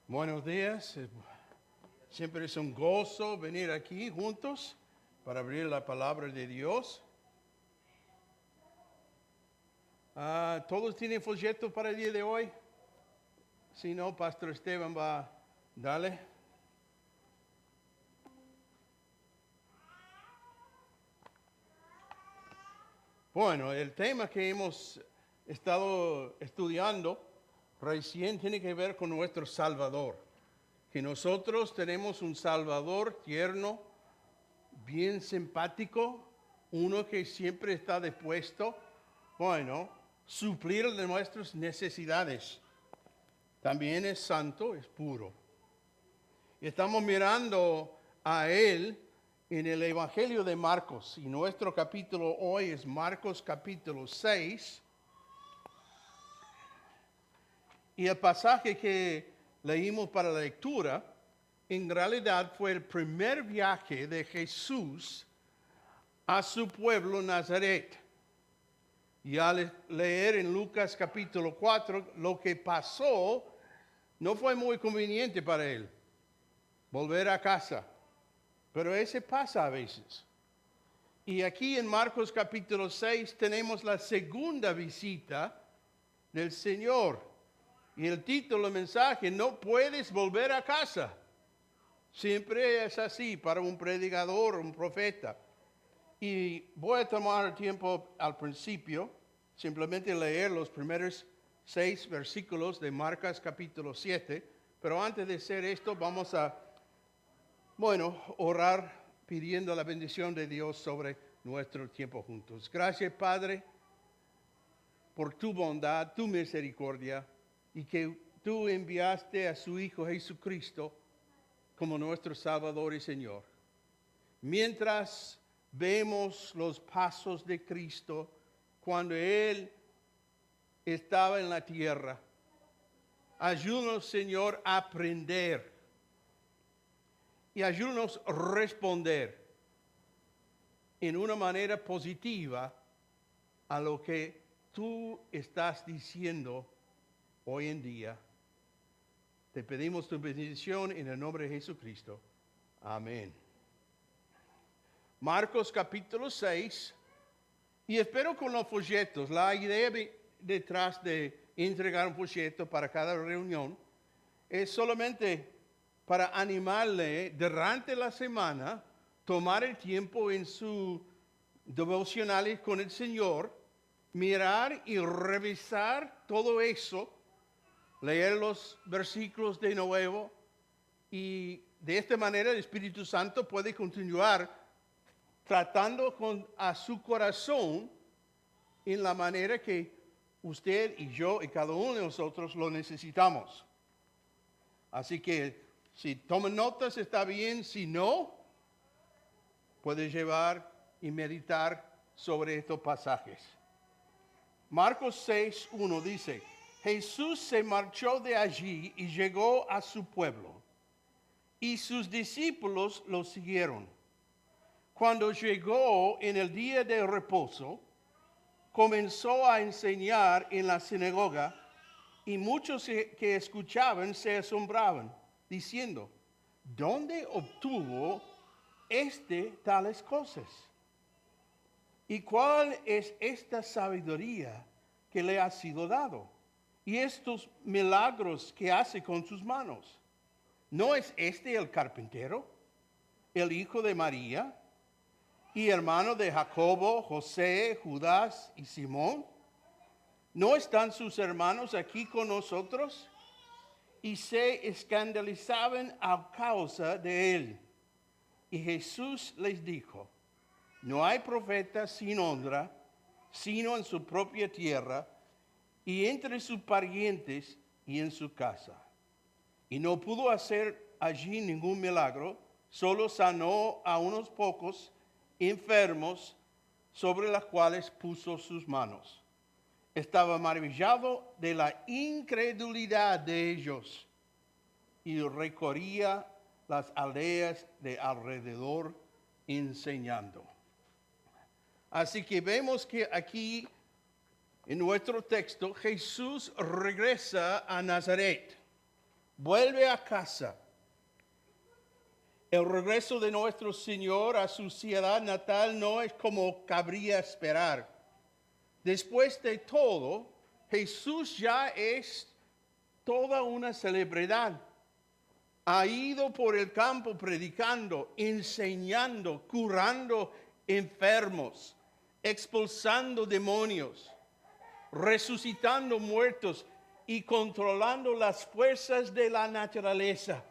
Buenos días. Siempre es un gozo venir aquí juntos para abrir la palabra de Dios. ¿Todos tienen folleto para el día de hoy? Si no, Pastor Esteban va a darle. Bueno, el tema que hemos estado estudiando recién tiene que ver con nuestro Salvador. Que nosotros tenemos un Salvador tierno, bien simpático, uno que siempre está dispuesto, suplir de nuestras necesidades. También es santo, es puro. Y estamos mirando a Él en el Evangelio de Marcos. Y nuestro capítulo hoy es Marcos capítulo 6. Y el pasaje que leímos para la lectura, en realidad fue el primer viaje de Jesús a su pueblo Nazaret. Y al leer en Lucas capítulo 4, lo que pasó no fue muy conveniente para él, volver a casa. Pero ese pasa a veces. Y aquí en Marcos capítulo 6 tenemos la segunda visita del Señor. Y el título del mensaje, no puedes volver a casa. Siempre es así para un predicador, un profeta. Y voy a tomar el tiempo al principio, simplemente leer los primeros 6 versículos de Marcos capítulo 7. Pero antes de hacer esto, vamos a, orar pidiendo la bendición de Dios sobre nuestro tiempo juntos. Gracias, Padre, por tu bondad, tu misericordia, y que tú enviaste a su Hijo Jesucristo como nuestro Salvador y Señor. Mientras vemos los pasos de Cristo cuando Él estaba en la tierra, ayúdanos, Señor, a aprender y ayúdanos a responder en una manera positiva a lo que tú estás diciendo hoy en día. Te pedimos tu bendición en el nombre de Jesucristo. Amén. Marcos capítulo 6. Y espero con los folletos. La idea detrás de entregar un folleto para cada reunión es solamente para animarle durante la semana, tomar el tiempo en su devocionales con el Señor, mirar y revisar todo eso, leer los versículos de nuevo, y de esta manera el Espíritu Santo puede continuar tratando a su corazón en la manera que usted y yo y cada uno de nosotros lo necesitamos. Así que si toman notas está bien, si no, puede llevar y meditar sobre estos pasajes. Marcos 6:1 dice: Jesús se marchó de allí y llegó a su pueblo, y sus discípulos lo siguieron. Cuando llegó en el día de reposo, comenzó a enseñar en la sinagoga, y muchos que escuchaban se asombraban, diciendo: ¿dónde obtuvo tales cosas? ¿Y cuál es esta sabiduría que le ha sido dado? Y estos milagros que hace con sus manos. ¿No es este el carpintero, el hijo de María, y hermano de Jacobo, José, Judas y Simón? ¿No están sus hermanos aquí con nosotros? Y se escandalizaban a causa de él. Y Jesús les dijo: no hay profeta sin honra, sino en su propia tierra, y entre sus parientes y en su casa. Y no pudo hacer allí ningún milagro, solo sanó a unos pocos enfermos sobre los cuales puso sus manos. Estaba maravillado de la incredulidad de ellos y recorría las aldeas de alrededor enseñando. Así que vemos que aquí en nuestro texto Jesús regresa a Nazaret. vuelve a casa. El regreso de nuestro Señor a su ciudad natal no es como cabría esperar. Después de todo, Jesús ya es toda una celebridad. Ha ido por el campo predicando, enseñando, curando enfermos, expulsando demonios, resucitando muertos y controlando las fuerzas de la naturaleza.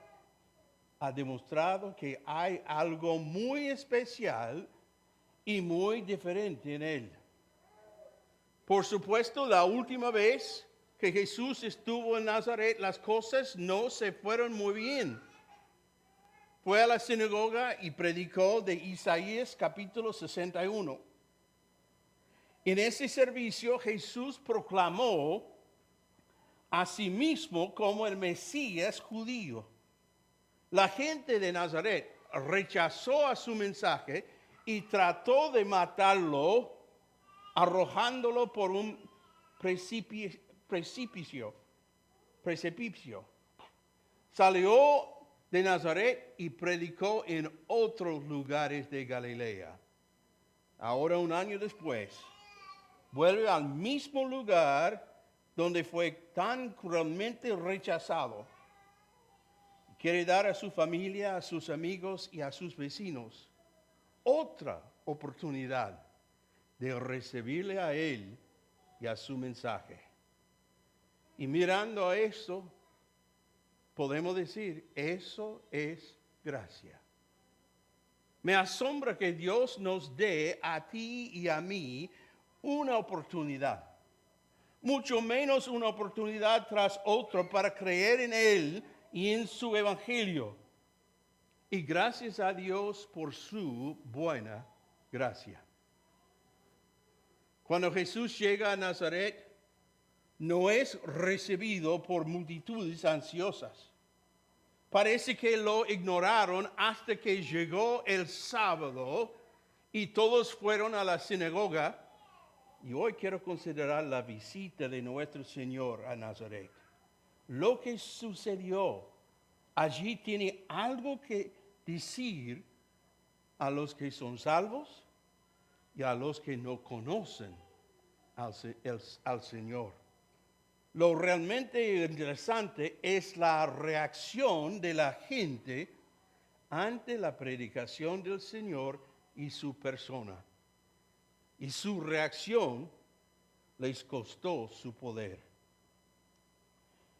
Ha demostrado que hay algo muy especial y muy diferente en él. Por supuesto, la última vez que Jesús estuvo en Nazaret, las cosas no se fueron muy bien. Fue a la sinagoga y predicó de Isaías capítulo 61. En ese servicio Jesús proclamó a sí mismo como el Mesías judío. La gente de Nazaret rechazó a su mensaje y trató de matarlo arrojándolo por un precipicio. Salió de Nazaret y predicó en otros lugares de Galilea. Ahora, un año después, vuelve al mismo lugar donde fue tan cruelmente rechazado. Quiere dar a su familia, a sus amigos y a sus vecinos otra oportunidad de recibirle a él y a su mensaje. Y mirando a esto, podemos decir, eso es gracia. Me asombra que Dios nos dé a ti y a mí una oportunidad, mucho menos una oportunidad tras otra para creer en Él y en su evangelio. Y gracias a Dios por su buena gracia. Cuando Jesús llega a Nazaret, no es recibido por multitudes ansiosas. Parece que lo ignoraron hasta que llegó el sábado y todos fueron a la sinagoga. Y hoy quiero considerar la visita de nuestro Señor a Nazaret. Lo que sucedió allí tiene algo que decir a los que son salvos y a los que no conocen al Señor. Lo realmente interesante es la reacción de la gente ante la predicación del Señor y su persona. Y su reacción les costó su poder.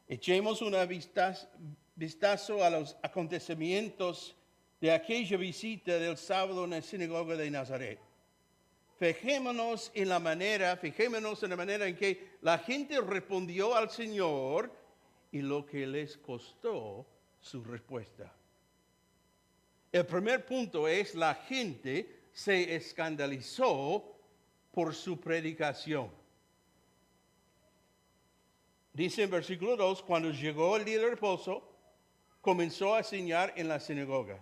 Echemos un vistazo a los acontecimientos de aquella visita del sábado en la sinagoga de Nazaret. Fijémonos en la manera en que la gente respondió al Señor y lo que les costó su respuesta. El primer punto es la gente se escandalizó por su predicación. Dice en versículo 2, cuando llegó el día del reposo, comenzó a enseñar en la sinagoga.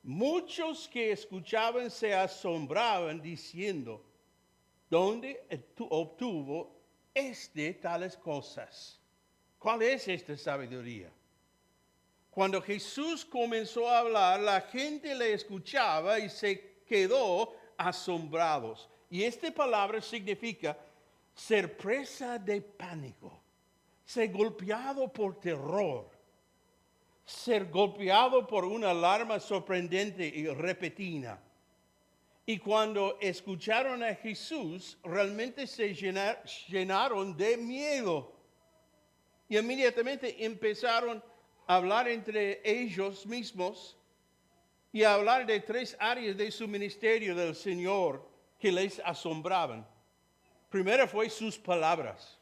Muchos que escuchaban se asombraban diciendo, ¿dónde obtuvo tales cosas? ¿Cuál es esta sabiduría? Cuando Jesús comenzó a hablar, la gente le escuchaba y se quedó asombrados. Y esta palabra significa ser presa de pánico, ser golpeado por terror, ser golpeado por una alarma sorprendente y repentina. Y cuando escucharon a Jesús, realmente se llenaron de miedo. Y inmediatamente empezaron a hablar entre ellos mismos y a hablar de 3 áreas de su ministerio del Señor que les asombraban. Primero fue sus palabras.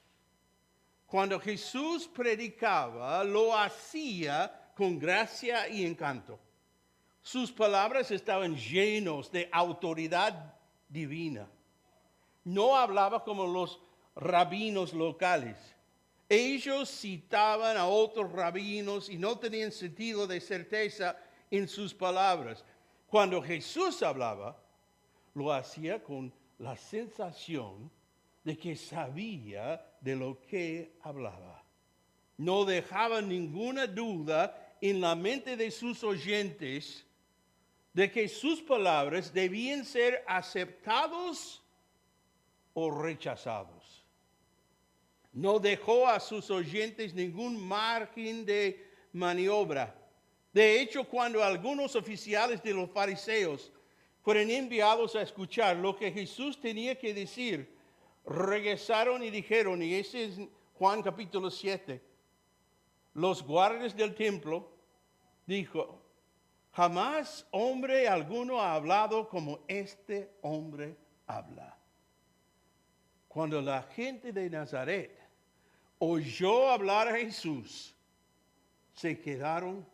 Cuando Jesús predicaba, lo hacía con gracia y encanto. Sus palabras estaban llenos de autoridad divina. No hablaba como los rabinos locales. Ellos citaban a otros rabinos y no tenían sentido de certeza en sus palabras. Cuando Jesús hablaba, lo hacía con la sensación de que sabía de lo que hablaba. no dejaba ninguna duda en la mente de sus oyentes de que sus palabras debían ser aceptados o rechazados. No dejó a sus oyentes ningún margen de maniobra. De hecho, cuando algunos oficiales de los fariseos fueron enviados a escuchar lo que Jesús tenía que decir, regresaron y dijeron, y ese es Juan capítulo 7, los guardias del templo dijo, jamás hombre alguno ha hablado como este hombre habla. Cuando la gente de Nazaret oyó hablar a Jesús, se quedaron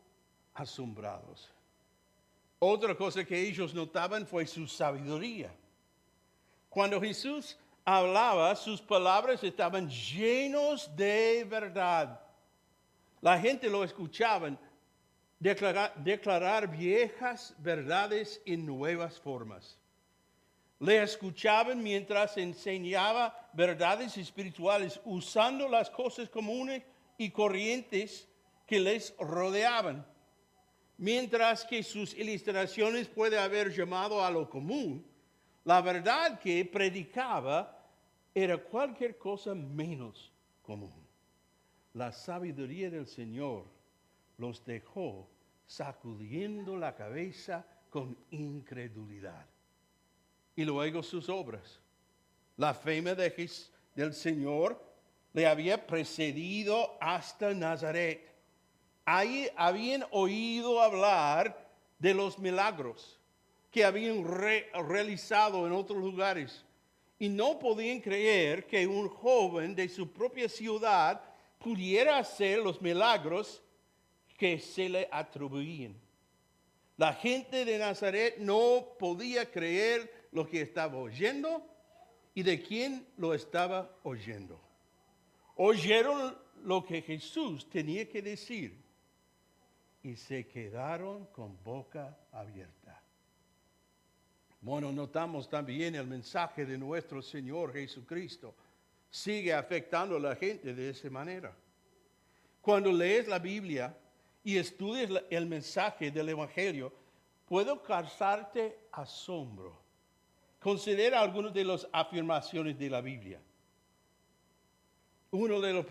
asombrados. Otra cosa que ellos notaban fue su sabiduría. Cuando Jesús hablaba, sus palabras estaban llenos de verdad. La gente lo escuchaba declarar viejas verdades en nuevas formas. Le escuchaban mientras enseñaba verdades espirituales, usando las cosas comunes y corrientes que les rodeaban. Mientras que sus ilustraciones puede haber llamado a lo común, la verdad que predicaba era cualquier cosa menos común. La sabiduría del Señor los dejó sacudiendo la cabeza con incredulidad. Y luego sus obras. La fama del Señor le había precedido hasta Nazaret. Ahí habían oído hablar de los milagros que habían realizado en otros lugares. Y no podían creer que un joven de su propia ciudad pudiera hacer los milagros que se le atribuían. La gente de Nazaret no podía creer lo que estaba oyendo y de quién lo estaba oyendo. Oyeron lo que Jesús tenía que decir y se quedaron con boca abierta. Bueno, notamos también el mensaje de nuestro Señor Jesucristo. Sigue afectando a la gente de esa manera. Cuando lees la Biblia y estudias el mensaje del Evangelio, puede causarte asombro. Considera algunas de las afirmaciones de la Biblia. Uno de los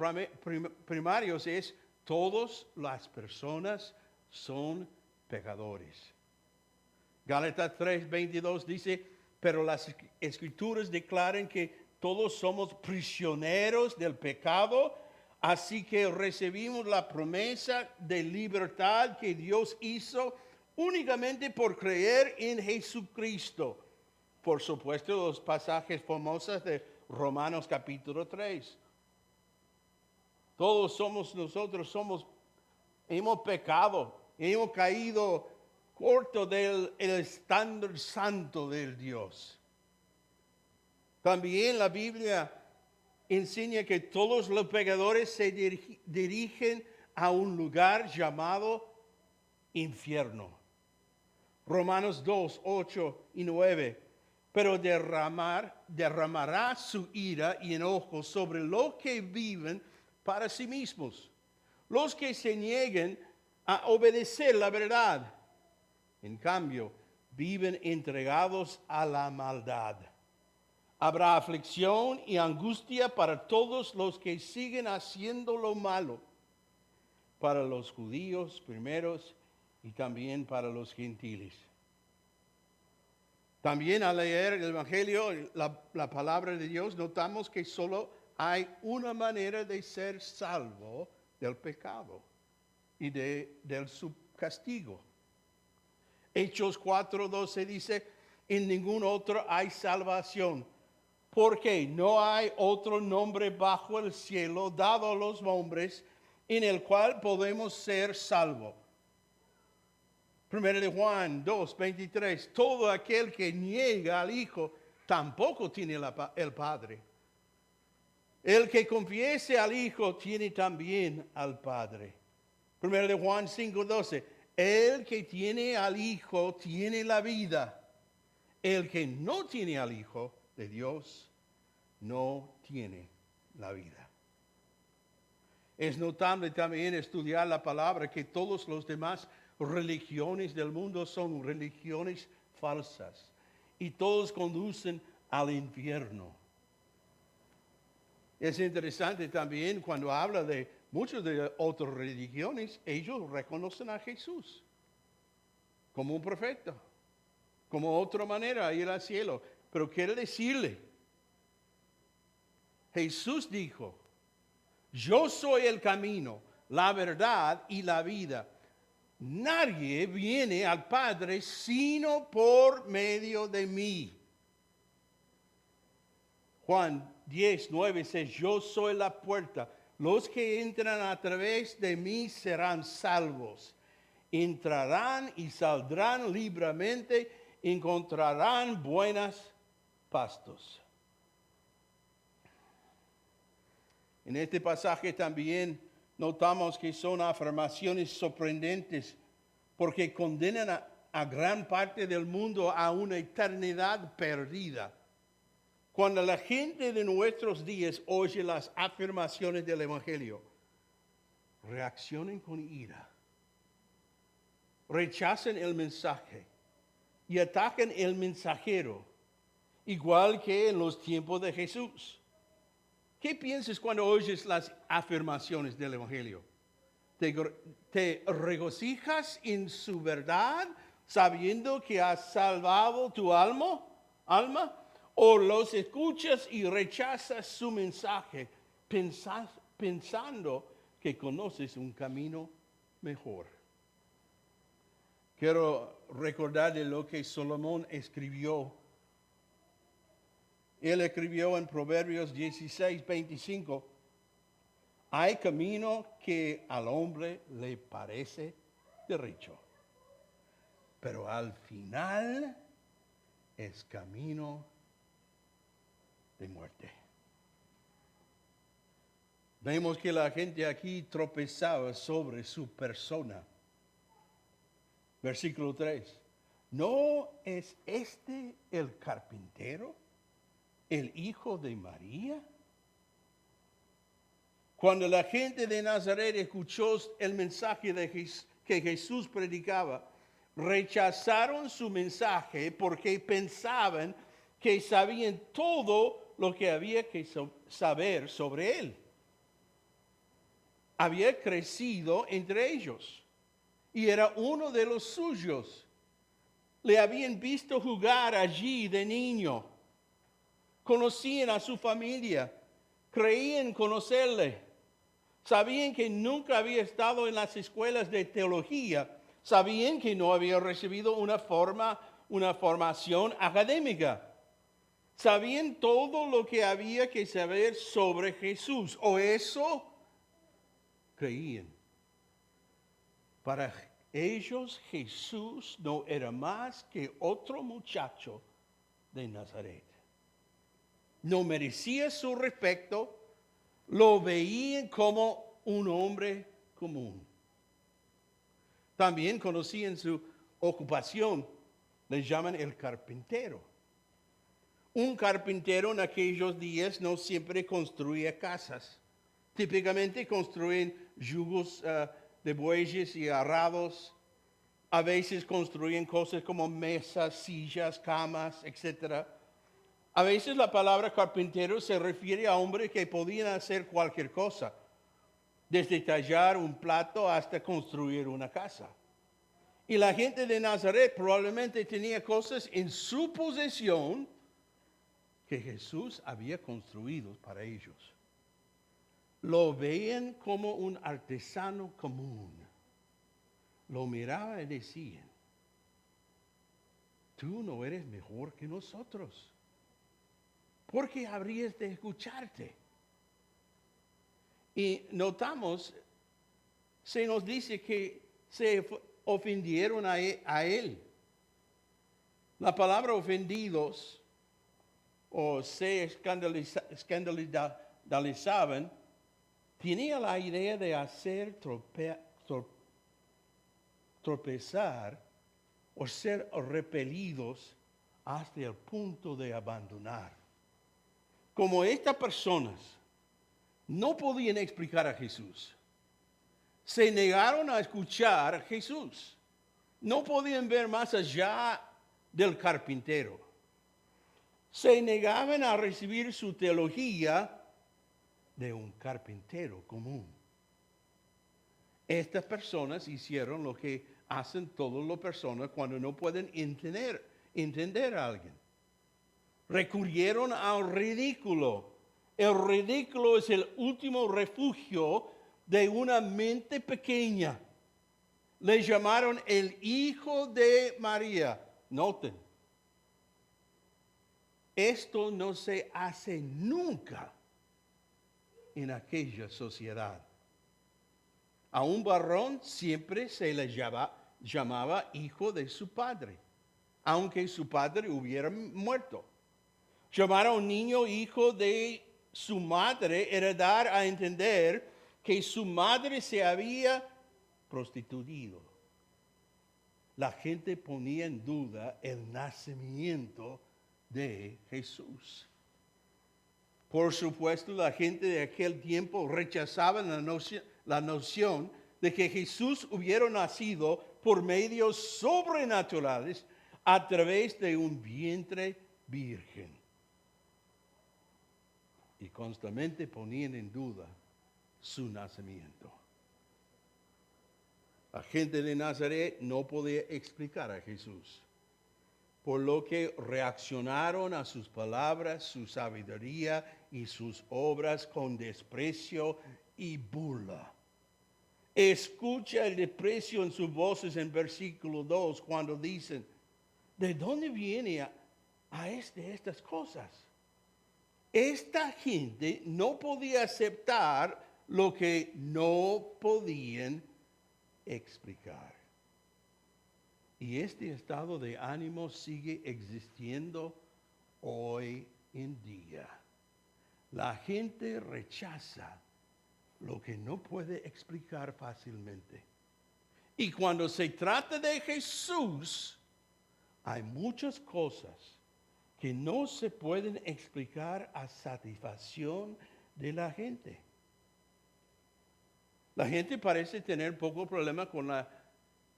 primarios es, todas las personas son pecadores. Gálatas 3:22 dice, pero las Escrituras declaran que todos somos prisioneros del pecado, así que recibimos la promesa de libertad que Dios hizo únicamente por creer en Jesucristo. Por supuesto, los pasajes famosos de Romanos capítulo 3. Todos nosotros hemos pecado, hemos caído corto del estándar santo del Dios. También la Biblia enseña que todos los pecadores se dirigen a un lugar llamado infierno. Romanos 2, 8 y 9. Pero derramará su ira y enojo sobre los que viven para sí mismos, los que se nieguen a obedecer la verdad. En cambio, viven entregados a la maldad. Habrá aflicción y angustia para todos los que siguen haciendo lo malo, para los judíos primeros y también para los gentiles. También al leer el Evangelio, la palabra de Dios, notamos que solo hay una manera de ser salvo del pecado y del subcastigo. Hechos 4:12 dice, en ningún otro hay salvación, porque no hay otro nombre bajo el cielo dado a los hombres en el cual podemos ser salvos. 1 de Juan 2:23, todo aquel que niega al Hijo tampoco tiene el Padre. El que confiese al Hijo tiene también al Padre. 1 de Juan 5:12, el que tiene al Hijo tiene la vida. El que no tiene al Hijo de Dios no tiene la vida. Es notable también estudiar la palabra que todos los demás religiones del mundo son religiones falsas y todos conducen al infierno. Es interesante también cuando habla de muchas de otras religiones, ellos reconocen a Jesús como un profeta, como otra manera de ir al cielo. Pero quiere decirle, Jesús dijo, yo soy el camino, la verdad y la vida. Nadie viene al Padre sino por medio de mí. Juan 10:9 dice, yo soy la puerta. Los que entran a través de mí serán salvos. Entrarán y saldrán libremente, encontrarán buenos pastos. En este pasaje también notamos que son afirmaciones sorprendentes porque condenan a gran parte del mundo a una eternidad perdida. Cuando la gente de nuestros días oye las afirmaciones del Evangelio, reaccionan con ira, rechazan el mensaje y atacan el mensajero, igual que en los tiempos de Jesús. ¿Qué piensas cuando oyes las afirmaciones del Evangelio? ¿Te regocijas en su verdad, sabiendo que has salvado tu alma? ¿O los escuchas y rechazas su mensaje, pensando que conoces un camino mejor? Quiero recordar de lo que Salomón escribió. Él escribió en Proverbios 16:25, hay camino que al hombre le parece derecho, pero al final es camino de muerte. Vemos que la gente aquí tropezaba sobre su persona. Versículo 3. ¿No es este el carpintero, el hijo de María? Cuando la gente de Nazaret escuchó el mensaje que Jesús predicaba, rechazaron su mensaje porque pensaban que sabían todo lo que había que saber sobre él. Había crecido entre ellos y era uno de los suyos. Le habían visto jugar allí de niño. Conocían a su familia, creían conocerle. Sabían que nunca había estado en las escuelas de teología. Sabían que no había recibido una formación académica. Sabían todo lo que había que saber sobre Jesús, o eso creían. Para ellos Jesús no era más que otro muchacho de Nazaret. No merecía su respeto, lo veían como un hombre común. También conocían su ocupación, le llaman el carpintero. Un carpintero en aquellos días no siempre construía casas. Típicamente construían yugos de bueyes y arados. A veces construían cosas como mesas, sillas, camas, etc. A veces la palabra carpintero se refiere a hombres que podían hacer cualquier cosa, desde tallar un plato hasta construir una casa. Y la gente de Nazaret probablemente tenía cosas en su posesión que Jesús había construido para ellos. Lo veían como un artesano común. Lo miraban y decían, tú no eres mejor que nosotros. ¿Por qué habrías de escucharte? Y notamos, se nos dice que se ofendieron a él. La palabra ofendidos o se escandalizaban tenía la idea de hacer tropezar o ser repelidos hasta el punto de abandonar. Como estas personas no podían explicar a Jesús. Se negaron a escuchar a Jesús. No podían ver más allá del carpintero. Se negaban a recibir su teología de un carpintero común. Estas personas hicieron lo que hacen todas las personas cuando no pueden entender a alguien. Recurrieron al ridículo. El ridículo es el último refugio de una mente pequeña. Le llamaron el hijo de María. Noten, esto no se hace nunca en aquella sociedad. A un varón siempre se le llamaba hijo de su padre, aunque su padre hubiera muerto. Llamar a un niño hijo de su madre era dar a entender que su madre se había prostituido. La gente ponía en duda el nacimiento de Jesús. Por supuesto, la gente de aquel tiempo rechazaba la noción de que Jesús hubiera nacido por medios sobrenaturales a través de un vientre virgen. Y constantemente ponían en duda su nacimiento. La gente de Nazaret no podía explicar a Jesús, por lo que reaccionaron a sus palabras, su sabiduría y sus obras con desprecio y burla. Escucha el desprecio en sus voces en versículo 2 cuando dicen, ¿de dónde viene estas cosas? Esta gente no podía aceptar lo que no podían explicar. Y este estado de ánimo sigue existiendo hoy en día. La gente rechaza lo que no puede explicar fácilmente. Y cuando se trata de Jesús, hay muchas cosas que no se pueden explicar a satisfacción de la gente. La gente parece tener poco problema con la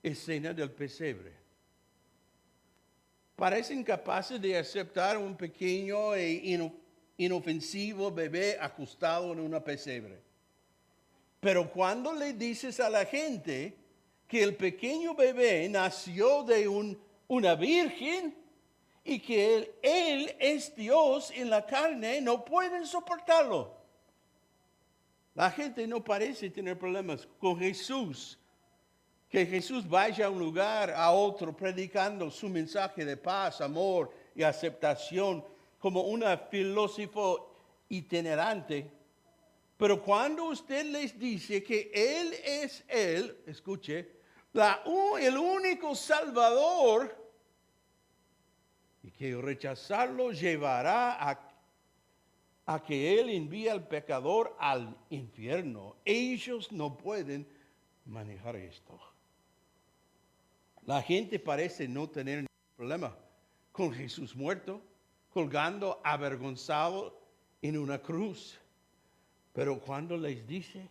escena del pesebre. Parecen capaces de aceptar un pequeño e inofensivo bebé acostado en una pesebre. Pero cuando le dices a la gente que el pequeño bebé nació de una virgen y que él es Dios en la carne, no pueden soportarlo. La gente no parece tener problemas con Jesús. Que Jesús vaya a un lugar, a otro, predicando su mensaje de paz, amor y aceptación como un filósofo itinerante. Pero cuando usted les dice que Él es Él, escuche, el único Salvador, y que rechazarlo llevará a que Él envíe al pecador al infierno, ellos no pueden manejar esto. La gente parece no tener ningún problema con Jesús muerto, colgando avergonzado en una cruz. Pero cuando les dice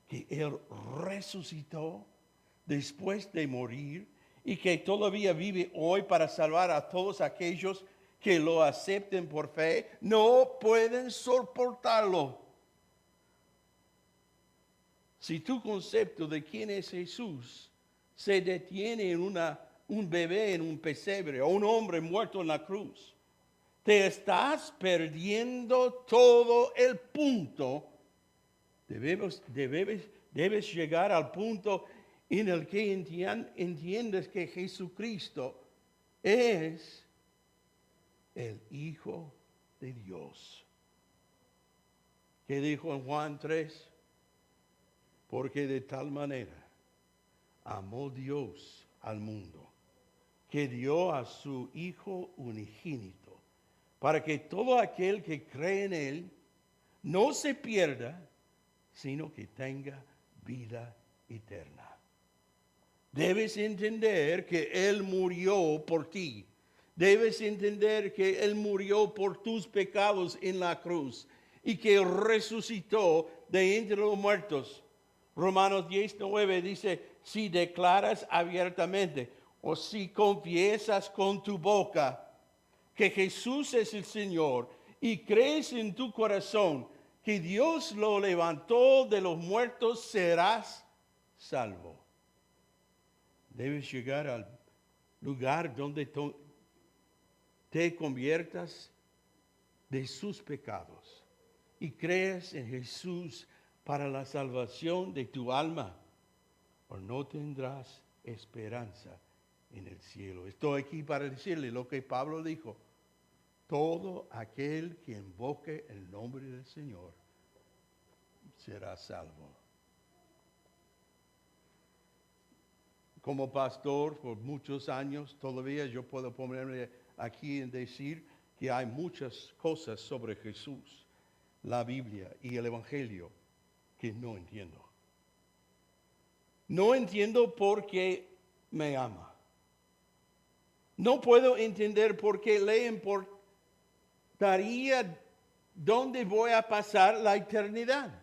que Él resucitó después de morir y que todavía vive hoy para salvar a todos aquellos que lo acepten por fe, no pueden soportarlo. Si tu concepto de quién es Jesús se detiene en un bebé en un pesebre o un hombre muerto en la cruz, te estás perdiendo todo el punto. Debes llegar al punto en el que entiendes que Jesucristo es el Hijo de Dios. ¿Qué dijo en Juan 3? Porque de tal manera amó Dios al mundo, que dio a su Hijo unigénito, para que todo aquel que cree en Él no se pierda, sino que tenga vida eterna. Debes entender que Él murió por ti. Debes entender que Él murió por tus pecados en la cruz y que resucitó de entre los muertos. Romanos 10:9 dice, si declaras abiertamente o si confiesas con tu boca que Jesús es el Señor y crees en tu corazón que Dios lo levantó de los muertos, serás salvo. Debes llegar al lugar donde te conviertas de sus pecados y crees en Jesús para la salvación de tu alma, o no tendrás esperanza en el cielo. Estoy aquí para decirle lo que Pablo dijo. Todo aquel que invoque el nombre del Señor será salvo. Como pastor por muchos años, todavía yo puedo ponerme aquí en decir que hay muchas cosas sobre Jesús, la Biblia y el Evangelio que no entiendo. No entiendo por qué me ama. No puedo entender por qué le importaría dónde voy a pasar la eternidad.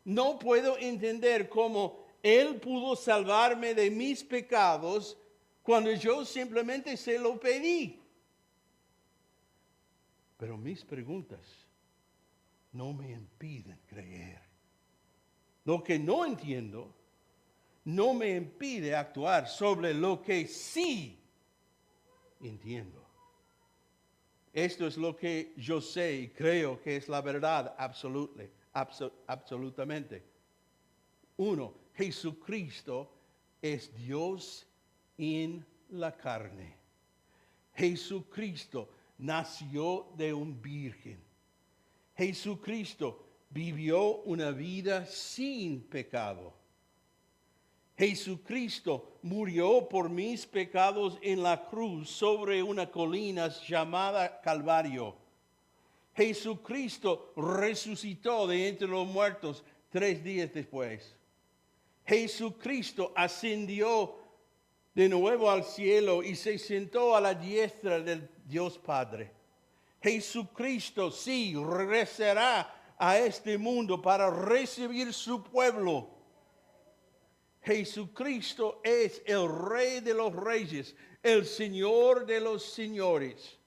No puedo entender cómo Él pudo salvarme de mis pecados cuando yo simplemente se lo pedí. Pero mis preguntas no me impiden creer. Lo que no entiendo no me impide actuar sobre lo que sí entiendo. Esto es lo que yo sé y creo que es la verdad absolutamente. Uno, Jesucristo es Dios en la carne. Jesucristo nació de un virgen. Jesucristo vivió una vida sin pecado. Jesucristo murió por mis pecados en la cruz sobre una colina llamada Calvario. Jesucristo resucitó de entre los muertos 3 días después. Jesucristo ascendió de nuevo al cielo y se sentó a la diestra del Dios Padre. Jesucristo sí regresará a este mundo para recibir su pueblo. Jesucristo es el Rey de los Reyes, el Señor de los Señores.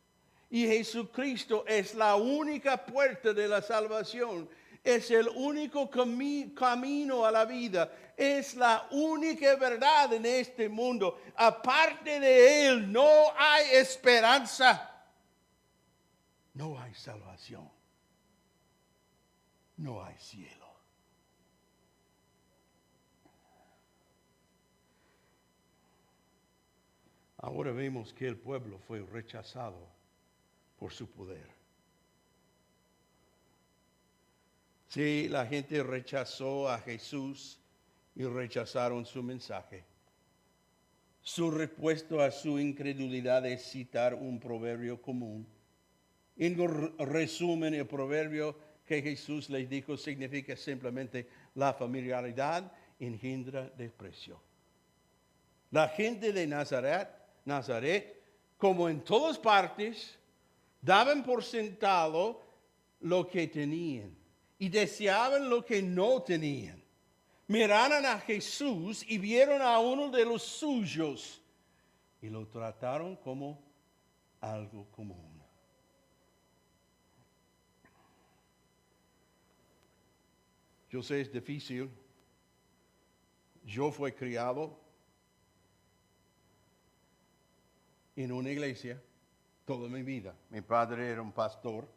Y Jesucristo es la única puerta de la salvación. Es el único camino a la vida. Es la única verdad en este mundo. Aparte de Él no hay esperanza. No hay salvación. No hay cielo. Ahora vemos que el pueblo fue rechazado por su poder. Sí, la gente rechazó a Jesús y rechazaron su mensaje. Su respuesta a su incredulidad es citar un proverbio común. En resumen, el proverbio que Jesús les dijo significa simplemente la familiaridad engendra desprecio. La gente de Nazaret, como en todas partes, daban por sentado lo que tenían y deseaban lo que no tenían. Miraron a Jesús y vieron a uno de los suyos y lo trataron como algo común. Yo sé, es difícil. Yo fui criado en una iglesia toda mi vida. Mi padre era un pastor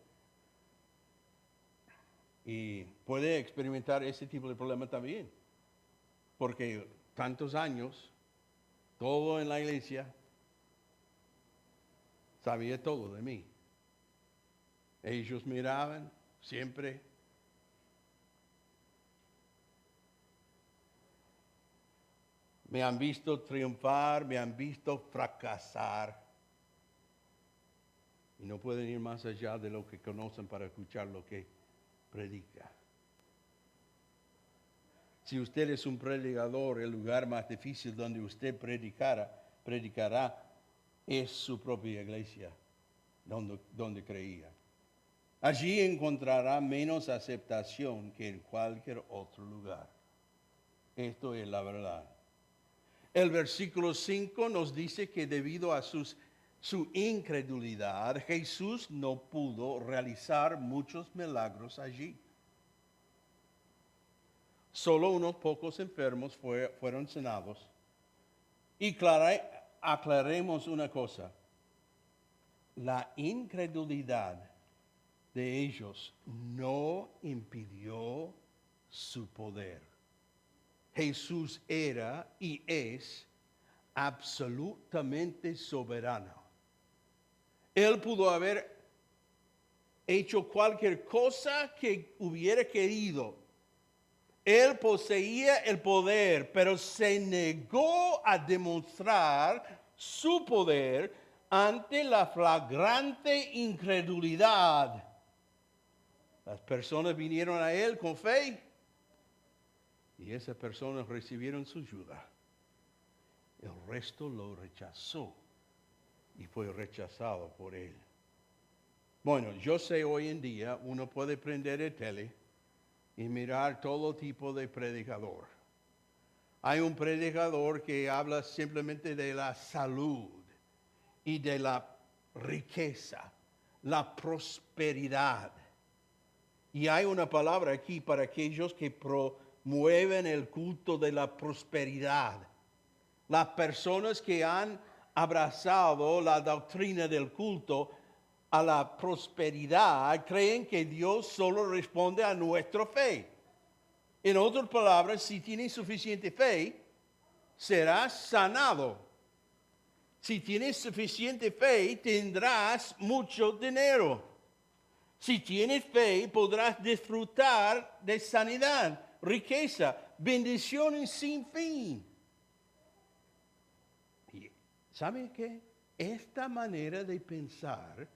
y puede experimentar ese tipo de problema también. Porque tantos años, todo en la iglesia, sabía todo de mí. Ellos miraban siempre. Me han visto triunfar, me han visto fracasar. Y no pueden ir más allá de lo que conocen para escuchar lo que predica. Si usted es un predicador, el lugar más difícil donde usted predicará es su propia iglesia, donde creía. Allí encontrará menos aceptación que en cualquier otro lugar. Esto es la verdad. El versículo 5 nos dice que debido a su incredulidad, Jesús no pudo realizar muchos milagros allí. Solo unos pocos enfermos fueron sanados. Y aclaremos una cosa. La incredulidad de ellos no impidió su poder. Jesús era y es absolutamente soberano. Él pudo haber hecho cualquier cosa que hubiera querido. Él poseía el poder, pero se negó a demostrar su poder ante la flagrante incredulidad. Las personas vinieron a él con fe y esas personas recibieron su ayuda. El resto lo rechazó y fue rechazado por él. Bueno, yo sé hoy en día uno puede prender el tele y mirar todo tipo de predicador. Hay un predicador que habla simplemente de la salud y de la riqueza, la prosperidad. Y hay una palabra aquí para aquellos que promueven el culto de la prosperidad. Las personas que han abrazado la doctrina del culto a la prosperidad creen que Dios solo responde a nuestra fe. En otras palabras, si tienes suficiente fe, serás sanado. Si tienes suficiente fe, tendrás mucho dinero. Si tienes fe, podrás disfrutar de sanidad, riqueza, bendiciones sin fin. Y ¿saben qué? Esta manera de pensar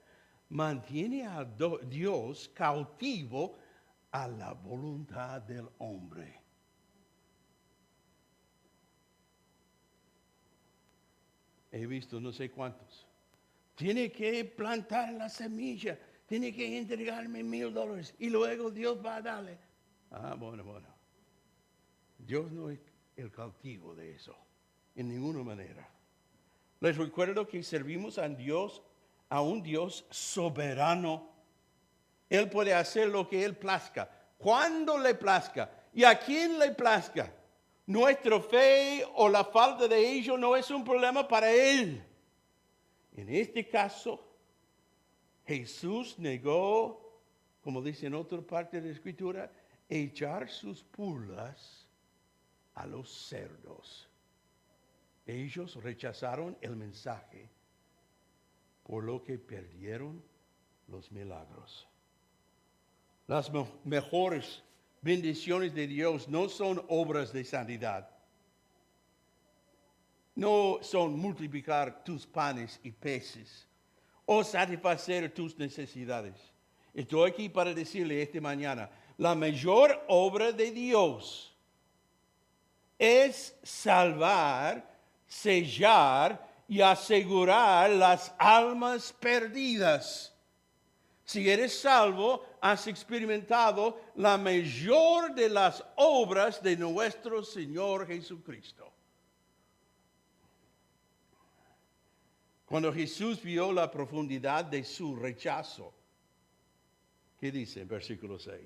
mantiene a Dios cautivo a la voluntad del hombre. He visto no sé cuántos. Tiene que plantar la semilla, tiene que entregarme $1,000 y luego Dios va a darle. Bueno. Dios no es el cautivo de eso, en ninguna manera. Les recuerdo que servimos a un Dios soberano. Él puede hacer lo que Él plazca, cuando le plazca y a quien le plazca. Nuestra fe o la falta de ello no es un problema para Él. En este caso, Jesús negó, como dice en otra parte de la Escritura, echar sus pulgas a los cerdos. Ellos rechazaron el mensaje, por lo que perdieron los milagros. Las mejores bendiciones de Dios no son obras de sanidad. No son multiplicar tus panes y peces o satisfacer tus necesidades. Estoy aquí para decirle esta mañana, la mayor obra de Dios es salvar, sellar y asegurar las almas perdidas. Si eres salvo, has experimentado la mayor de las obras de nuestro Señor Jesucristo. Cuando Jesús vio la profundidad de su rechazo, ¿qué dice en versículo 6?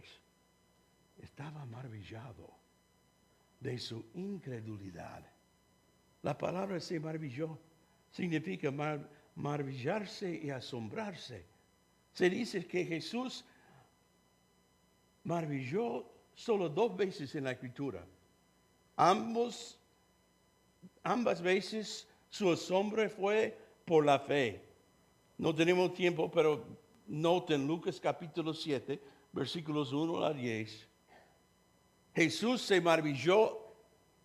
Estaba maravillado de su incredulidad. La palabra se maravilló significa maravillarse y asombrarse. Se dice que Jesús maravilló solo 2 veces en la Escritura. Ambas veces su asombro fue por la fe. No tenemos tiempo, pero noten Lucas capítulo 7, versículos 1 a 10. Jesús se maravilló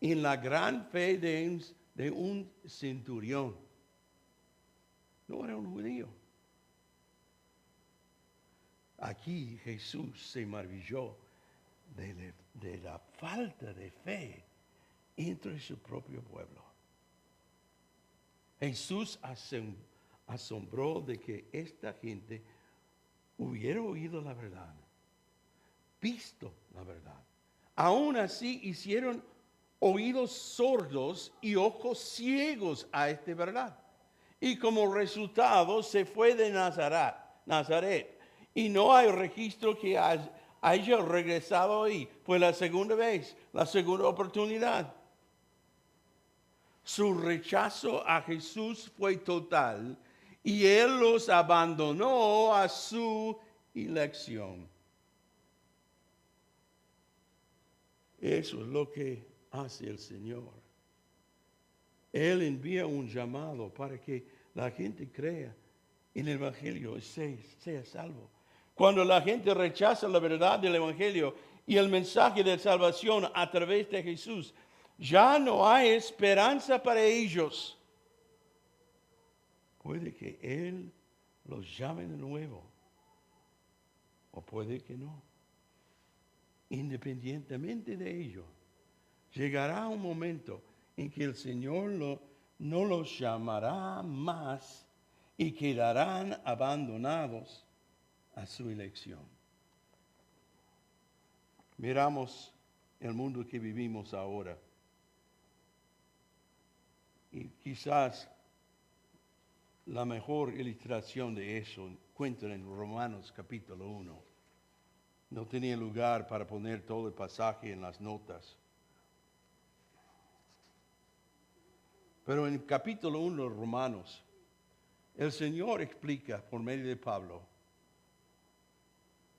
en la gran fe de un centurión. No era un judío. Aquí Jesús se maravilló de la falta de fe entre su propio pueblo. Jesús asombró de que esta gente hubiera oído la verdad, visto la verdad. Aún así hicieron oídos sordos y ojos ciegos a esta verdad. Y como resultado se fue de Nazaret. Y no hay registro que haya regresado ahí. Fue la segunda vez, la segunda oportunidad. Su rechazo a Jesús fue total y él los abandonó a su elección. Eso es lo que hace el Señor. Él envía un llamado para que la gente crea en el Evangelio y sea salvo. Cuando la gente rechaza la verdad del Evangelio y el mensaje de salvación a través de Jesús, ya no hay esperanza para ellos. Puede que Él los llame de nuevo o puede que no. Independientemente de ello, llegará un momento en que el Señor no los llamará más y quedarán abandonados a su elección. Miramos el mundo que vivimos ahora y quizás la mejor ilustración de eso encuentra en Romanos capítulo 1. No tenía lugar para poner todo el pasaje en las notas. Pero en el capítulo 1 de Romanos, el Señor explica por medio de Pablo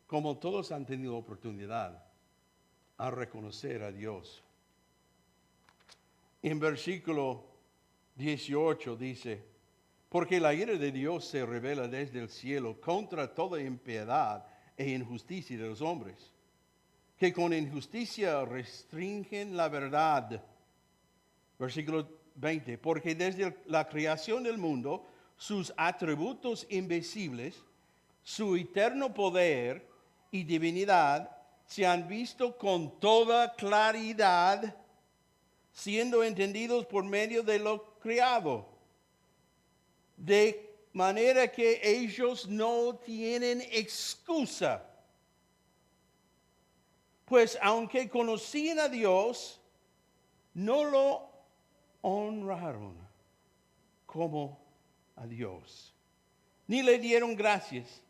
cómo todos han tenido oportunidad a reconocer a Dios. En versículo 18 dice, porque la ira de Dios se revela desde el cielo contra toda impiedad e injusticia de los hombres, que con injusticia restringen la verdad. Versículo 20, porque desde la creación del mundo, sus atributos invisibles, su eterno poder y divinidad se han visto con toda claridad, siendo entendidos por medio de lo creado, de manera que ellos no tienen excusa. Pues aunque conocían a Dios, no lo honraron como a Dios, ni le dieron gracias,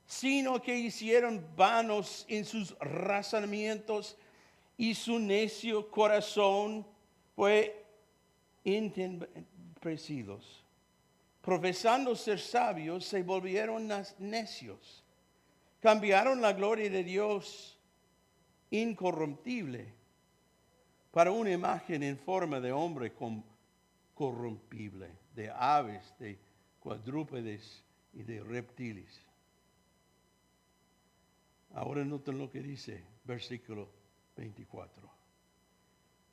sino que hicieron vanos en sus razonamientos y su necio corazón fue entenebrecidos. Profesando ser sabios, se volvieron necios. Cambiaron la gloria de Dios incorruptible para una imagen en forma de hombre corrompible, de aves, de cuadrúpedes y de reptiles. Ahora noten lo que dice versículo 24.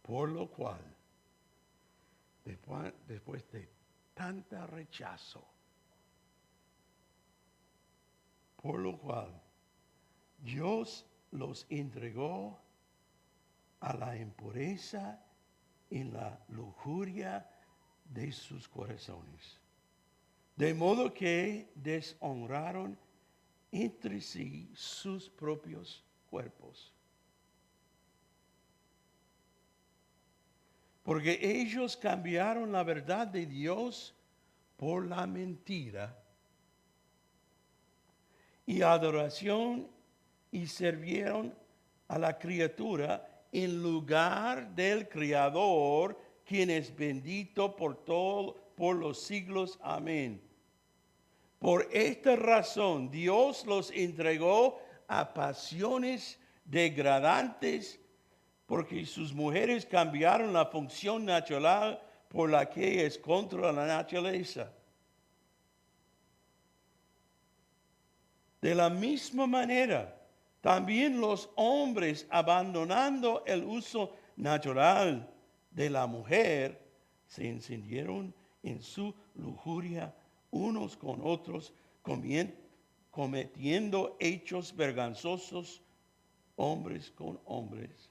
Por lo cual, después de tanta rechazo, por lo cual Dios los entregó a la impureza y la lujuria de sus corazones, de modo que deshonraron entre sí sus propios cuerpos. Porque ellos cambiaron la verdad de Dios por la mentira y adoración y sirvieron a la criatura en lugar del Creador, quien es bendito por los siglos. Amén. Por esta razón, Dios los entregó a pasiones degradantes, porque sus mujeres cambiaron la función natural por la que es contra la naturaleza. De la misma manera, también los hombres, abandonando el uso natural de la mujer, se encendieron en su lujuria unos con otros, cometiendo hechos vergonzosos, hombres con hombres,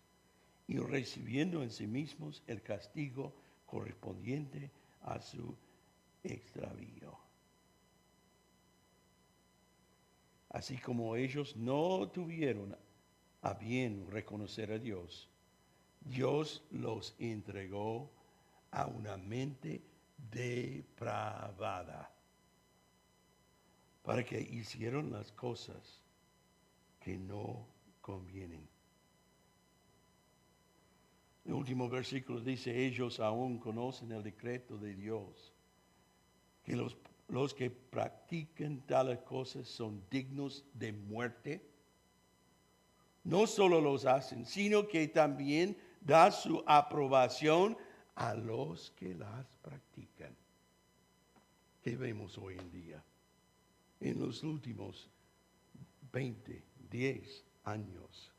y recibiendo en sí mismos el castigo correspondiente a su extravío. Así como ellos no tuvieron a bien reconocer a Dios, Dios los entregó a una mente depravada para que hicieran las cosas que no convienen. El último versículo dice, ellos aún conocen el decreto de Dios, que los que practican tales cosas son dignos de muerte. No solo los hacen, sino que también da su aprobación a los que las practican. ¿Qué vemos hoy en día? En los últimos 10 años.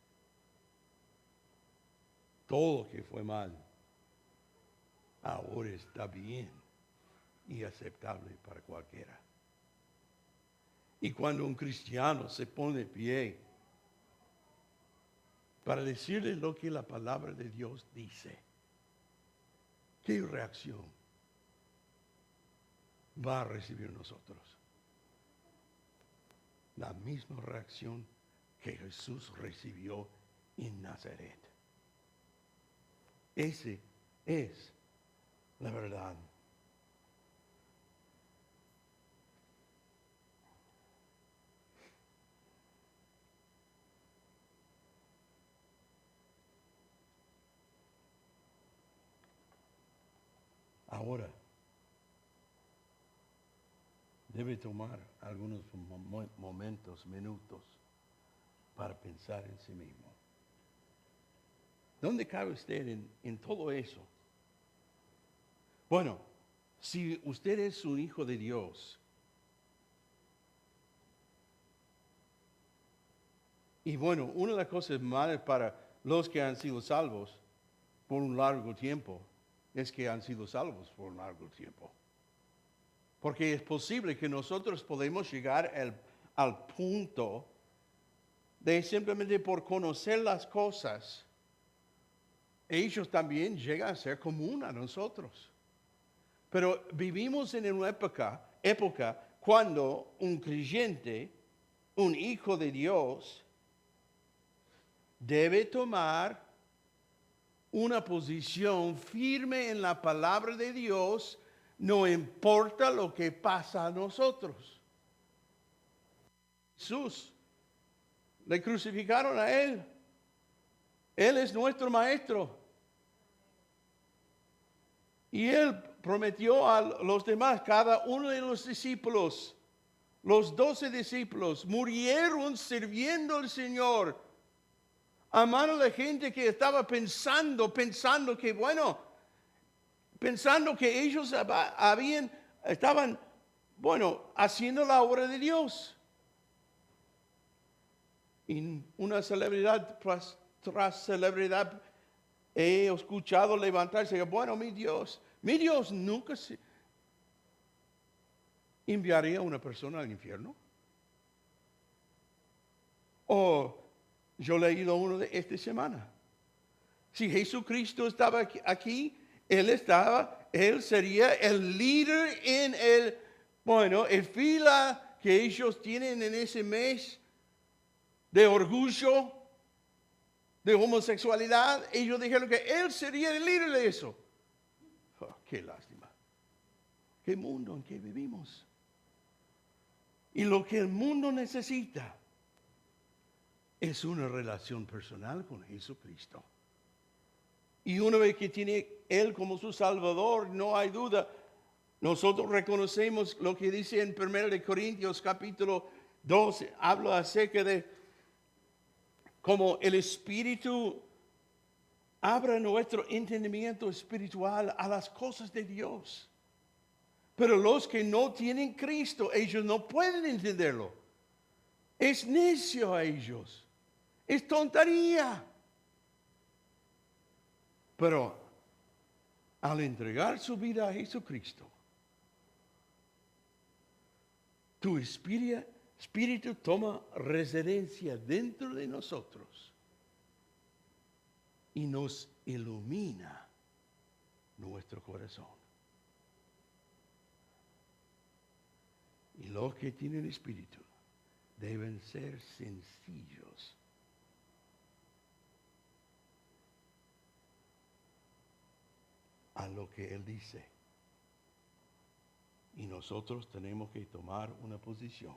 Todo lo que fue mal, ahora está bien y aceptable para cualquiera. Y cuando un cristiano se pone de pie para decirle lo que la palabra de Dios dice, ¿qué reacción va a recibir nosotros? La misma reacción que Jesús recibió en Nazaret. Ese es la verdad. Ahora, debe tomar algunos momentos, minutos, para pensar en sí mismo. ¿Dónde cabe usted en todo eso? Bueno, si usted es un hijo de Dios, y bueno, una de las cosas malas para los que han sido salvos por un largo tiempo es que han sido salvos por un largo tiempo. Porque es posible que nosotros podemos llegar al punto de simplemente por conocer las cosas, ellos también llegan a ser común a nosotros. Pero vivimos en una época cuando un creyente, un hijo de Dios, debe tomar una posición firme en la palabra de Dios, no importa lo que pasa a nosotros. Jesús, le crucificaron a Él. Él es nuestro maestro. Y Él prometió a los demás, cada uno de los discípulos, los 12 discípulos, murieron sirviendo al Señor. A mano de gente que estaba pensando que, bueno, pensando que ellos estaban, haciendo la obra de Dios. Y una celebridad tras celebridad he escuchado levantarse, bueno, mi Dios nunca enviaría a una persona al infierno. O yo he leído uno de esta semana. Si Jesucristo estaba aquí, Él sería el líder en el fila que ellos tienen en ese mes de orgullo, de homosexualidad. Ellos dijeron que Él sería el líder de eso. Oh, qué lástima. Qué mundo en que vivimos. Y lo que el mundo necesita es una relación personal con Jesucristo. Y una vez que tiene Él como su Salvador, no hay duda. Nosotros reconocemos lo que dice en 1 Corintios capítulo 12. Habla acerca de cómo el Espíritu abra nuestro entendimiento espiritual a las cosas de Dios. Pero los que no tienen Cristo, ellos no pueden entenderlo. Es necio a ellos. Es tontería. Pero al entregar su vida a Jesucristo, tu espíritu toma residencia dentro de nosotros y nos ilumina nuestro corazón. Y los que tienen espíritu deben ser sencillos. A lo que Él dice. Y nosotros tenemos que tomar una posición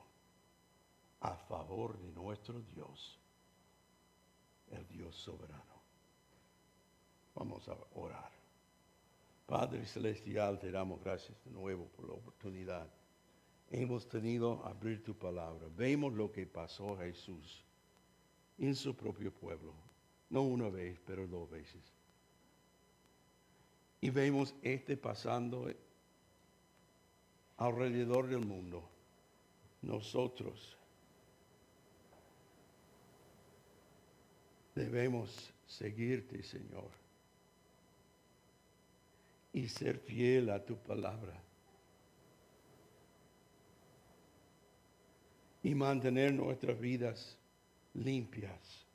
a favor de nuestro Dios, el Dios soberano. Vamos a orar. Padre Celestial, te damos gracias de nuevo por la oportunidad. Hemos tenido a abrir tu palabra. Vemos lo que pasó a Jesús en su propio pueblo. No una vez, pero 2 veces. Y vemos pasando alrededor del mundo. Nosotros debemos seguirte, Señor, y ser fiel a tu palabra. Y mantener nuestras vidas limpias.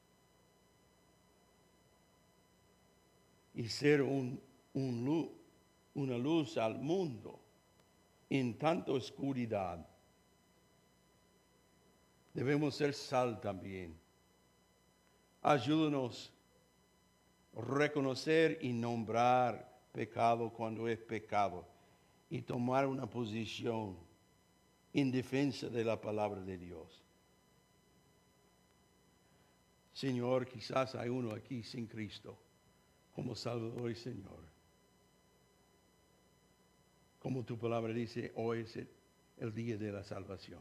Y ser una luz al mundo en tanta oscuridad. Debemos ser sal también. Ayúdanos a reconocer y nombrar pecado cuando es pecado y tomar una posición en defensa de la palabra de Dios. Señor, quizás hay uno aquí sin Cristo como Salvador y Señor. Como tu palabra dice, hoy es el día de la salvación.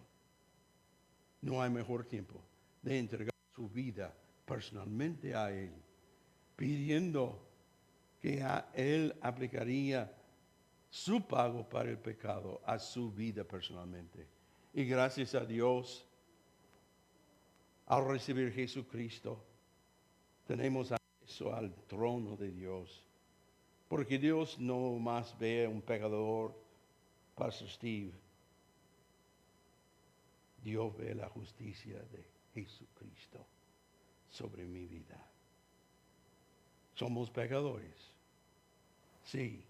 No hay mejor tiempo de entregar su vida personalmente a Él, pidiendo que Él aplicaría su pago para el pecado a su vida personalmente. Y gracias a Dios, al recibir Jesucristo, tenemos acceso al trono de Dios. Porque Dios no más ve a un pecador, Pastor Steve. Dios ve la justicia de Jesucristo sobre mi vida. Somos pecadores, sí,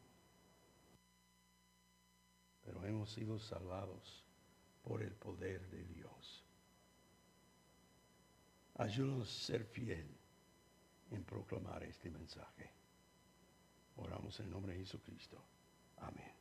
pero hemos sido salvados por el poder de Dios. Ayúdanos a ser fiel en proclamar este mensaje. Oramos en el nombre de Jesucristo. Amén.